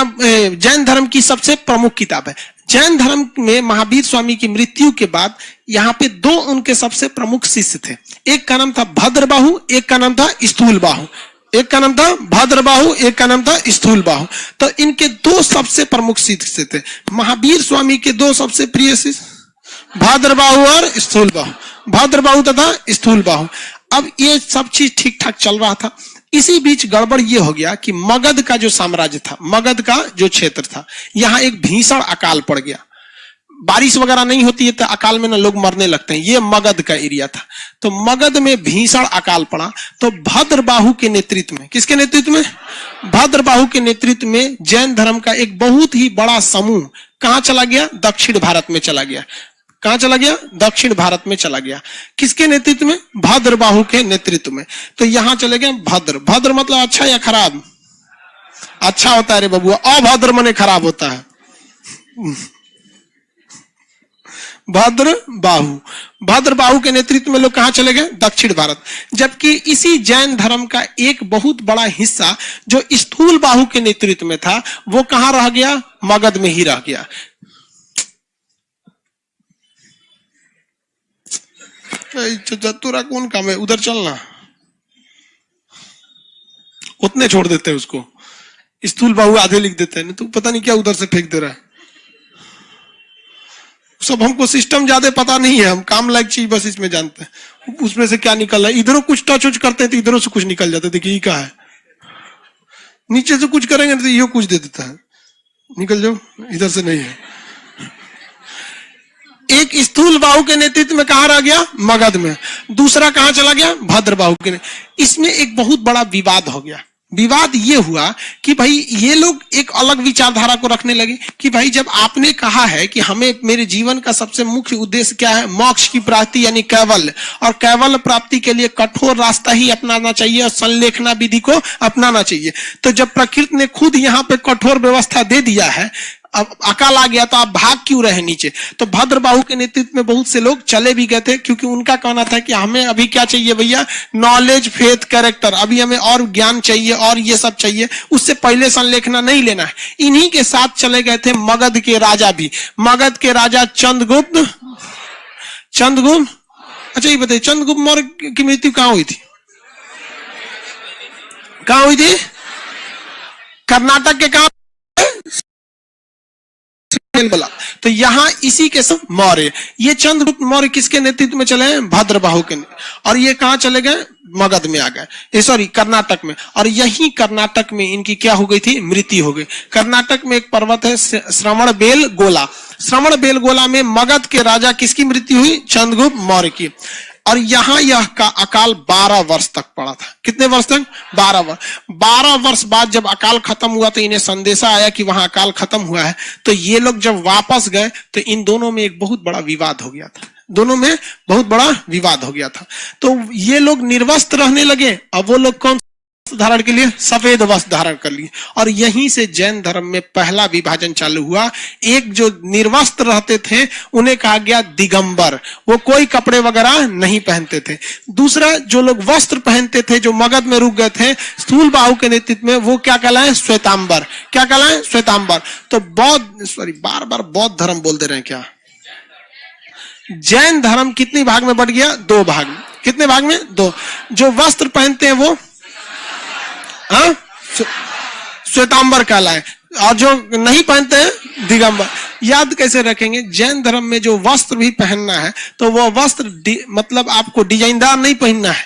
जैन धर्म की सबसे प्रमुख किताब है। जैन धर्म में महावीर स्वामी की मृत्यु के बाद यहाँ पे दो उनके सबसे प्रमुख शिष्य थे। एक का नाम था भद्रबाहु, एक का नाम था स्थूलबाहु। एक का नाम था भद्रबाहु, एक का नाम था स्थूलबाहु। तो इनके दो सबसे प्रमुख शिष्य थे। महावीर स्वामी के दो सबसे प्रिय शिष्य भद्रबाहु और स्थूलबाहु, भद्रबाहु तथा स्थूलबाहु। अब ये सब चीज ठीक ठाक चल रहा था। इसी बीच गड़बड़ ये हो गया कि मगध का जो साम्राज्य था, मगध का जो क्षेत्र था, यहाँ एक भीषण अकाल पड़ गया। बारिश वगैरह नहीं होती है तो अकाल में ना लोग मरने लगते हैं। ये मगध का एरिया था। तो मगध में भीषण अकाल पड़ा। तो भद्रबाहु के नेतृत्व में, किसके नेतृत्व में? भद्रबाहु के नेतृत्व में जैन धर्म का एक बहुत ही बड़ा समूह कहां चला गया? दक्षिण भारत में चला गया। कहां चला गया? दक्षिण भारत में चला गया। किसके नेतृत्व में? भद्रबाहु के नेतृत्व में। तो यहां चले गए भद्र। भद्र मतलब अच्छा या खराब? अच्छा होता है रे बबुआ। अभद्र माने खराब होता है। भद्रबाहु, भद्रबाहु के नेतृत्व में लोग कहां चले गए? दक्षिण भारत। जबकि इसी जैन धर्म का एक बहुत बड़ा हिस्सा जो स्थूलबाहु के नेतृत्व में था, वो कहां रह गया? मगध में ही रह गया। चतुरा कौन काम है? उधर चलना, उतने छोड़ देते हैं उसको। स्थूलबाहु आधे लिख देते हैं, तो पता नहीं क्या उधर से फेंक दे रहा है। सब हमको सिस्टम ज्यादा पता नहीं है, हम काम लायक चीज बस इसमें जानते हैं। उसमें से क्या निकल रहा है? इधरों कुछ टच उच करते हैं तो इधरों से कुछ निकल जाता है। देखिए क्या है, नीचे से कुछ करेंगे तो ये कुछ दे देता है। निकल जाओ, इधर से नहीं है। एक स्थूलबाहु के नेतृत्व में कहां रह गया? मगध में। दूसरा कहां चला गया? भद्रबाहु के। इसमें एक बहुत बड़ा विवाद हो गया। विवाद ये हुआ कि भाई ये लोग एक अलग विचारधारा को रखने लगे कि भाई जब आपने कहा है कि हमें मेरे जीवन का सबसे मुख्य उद्देश्य क्या है? मोक्ष की प्राप्ति यानी कैवल्य, और कैवल्य प्राप्ति के लिए कठोर रास्ता ही अपनाना चाहिए और संलेखना विधि को अपनाना चाहिए। तो जब प्रकृति ने खुद यहाँ पे कठोर व्यवस्था दे दिया है, अब अकाल आ गया, तो आप भाग क्यों रहे नीचे? तो भद्रबाहु के नेतृत्व में बहुत से लोग चले भी गए थे, क्योंकि उनका कहना था कि हमें अभी क्या चाहिए भैया? Knowledge, faith, character. अभी हमें और ज्ञान चाहिए और ये सब चाहिए, उससे पहले संलेखना नहीं लेना है। इन्हीं के साथ चले गए थे मगध के राजा भी। मगध के राजा चंद्रगुप्त। चंद्रगुप्त, अच्छा ये बताइए, चंद्रगुप्त मौर्य की मृत्यु कहां हुई थी? कहां हुई थी? कर्नाटक के कहां? बोला। तो यहां इसी के सब मौर्य, ये चंद्रगुप्त मौर्य किसके नेतृत्व में चले हैं? भद्रबाहु के। और ये कहां चले गए? मगध में आ गए, सॉरी कर्नाटक में। और यही कर्नाटक में इनकी क्या हो गई थी? मृत्यु हो गई। कर्नाटक में एक पर्वत है श्रवणबेलगोला। श्रवणबेलगोला में मगध के राजा किसकी मृत्यु हुई? चंद्रगुप्त मौर्य की। और यहां यह का अकाल 12 वर्ष तक पड़ा था। कितने वर्ष तक? 12 वर्ष। 12 वर्ष बाद जब अकाल खत्म हुआ तो इन्हें संदेशा आया कि वहां अकाल खत्म हुआ है। तो ये लोग जब वापस गए तो इन दोनों में एक बहुत बड़ा विवाद हो गया था। दोनों में बहुत बड़ा विवाद हो गया था। तो ये लोग निर्वस्त्र रहने लगे, अब वो लोग कौन धारण के लिए? सफेद वस्त्र धारण कर लिए। और यहीं से जैन धर्म में पहला विभाजन चालू हुआ। एक जो निर्वस्त्र रहते थे उन्हें कहा गया दिगंबर, वो कोई कपड़े वगैरह नहीं पहनते थे। दूसरा जो लोग वस्त्र पहनते थे, जो मगध में रुक गए थे स्थूलबाहु के नेतृत्व में, वो क्या कहलाए? श्वेतांबर। क्या कहलाए? श्वेतांबर। तो बौद्ध, सॉरी बार बार बौद्ध धर्म बोल दे रहे हैं क्या? जैन धर्म कितने भाग में बढ़ गया? 2 भाग में। कितने भाग में? 2। जो वस्त्र पहनते हैं वो श्वेतांबर कहलाए, और जो नहीं पहनते हैं दिगंबर। याद कैसे रखेंगे? जैन धर्म में जो वस्त्र भी पहनना है तो वो वस्त्र मतलब आपको डिजाइनदार नहीं पहनना है,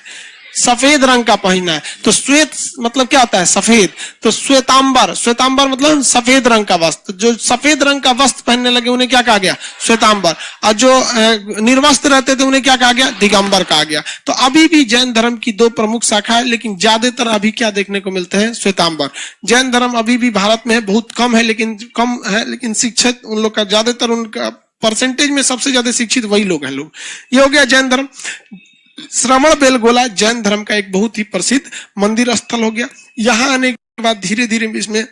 सफेद रंग का पहनना है। तो श्वेत मतलब क्या होता है? सफेद। तो श्वेतांबर, श्वेतांबर मतलब सफेद रंग का वस्त्र। जो सफेद रंग का वस्त्र पहनने लगे उन्हें क्या कहा गया? श्वेतांबर। और जो निर्वस्त्र रहते थे उन्हें क्या कहा गया? दिगंबर कहा गया। तो अभी भी जैन धर्म की 2 प्रमुख शाखा है, लेकिन ज्यादातर अभी क्या देखने को मिलते हैं? श्वेतांबर। जैन धर्म अभी भी भारत में बहुत कम है, लेकिन शिक्षित उन लोग का ज्यादातर, उनका परसेंटेज में सबसे ज्यादा शिक्षित वही लोग हैं लोग। ये हो गया जैन धर्म। श्रवणबेलगोला जैन धर्म का एक बहुत ही प्रसिद्ध मंदिर स्थल हो गया। यहाँ आने के बाद धीरे धीरे इसमें